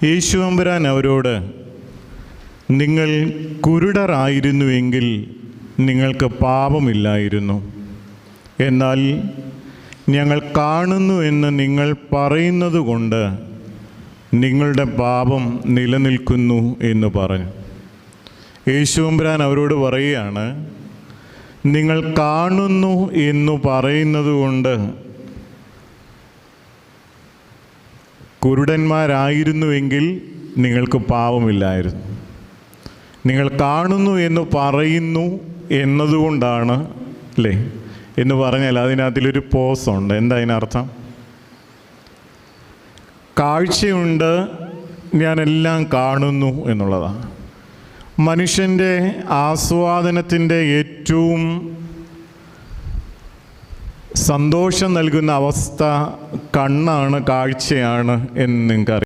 യേശുവമ്പുരാൻ അവരോട്, നിങ്ങൾ കുരുടരായിരുന്നുവെങ്കിൽ നിങ്ങൾക്ക് പാപമില്ലായിരുന്നു. എന്നാൽ ഞങ്ങൾ കാണുന്നു എന്ന് നിങ്ങൾ പറയുന്നത് കൊണ്ട് നിങ്ങളുടെ പാപം നിലനിൽക്കുന്നു എന്ന് പറഞ്ഞു. യേശുവമ്പുരാൻ അവരോട് പറയുകയാണ്, നിങ്ങൾ കാണുന്നു എന്ന് പറയുന്നത് കൊണ്ട് കുരുടന്മാരായിരുന്നുവെങ്കിൽ നിങ്ങൾക്ക് പാപമില്ലായിരുന്നു. നിങ്ങൾ കാണുന്നു എന്ന് പറയുന്നു എന്നതുകൊണ്ടാണ് അല്ലേ എന്ന് പറഞ്ഞാൽ അതിനകത്തിലൊരു പോസുണ്ട്. എന്താ അതിനർത്ഥം? കാഴ്ചയുണ്ട്, ഞാനെല്ലാം കാണുന്നു എന്നുള്ളതാണ്. മനുഷ്യൻ്റെ ആസ്വാദനത്തിൻ്റെ ഏറ്റവും സന്തോഷം നൽകുന്ന അവസ്ഥ കണ്ണാണ്, കാഴ്ചയാണ് എന്ന് നിങ്ങൾക്കറിയാം.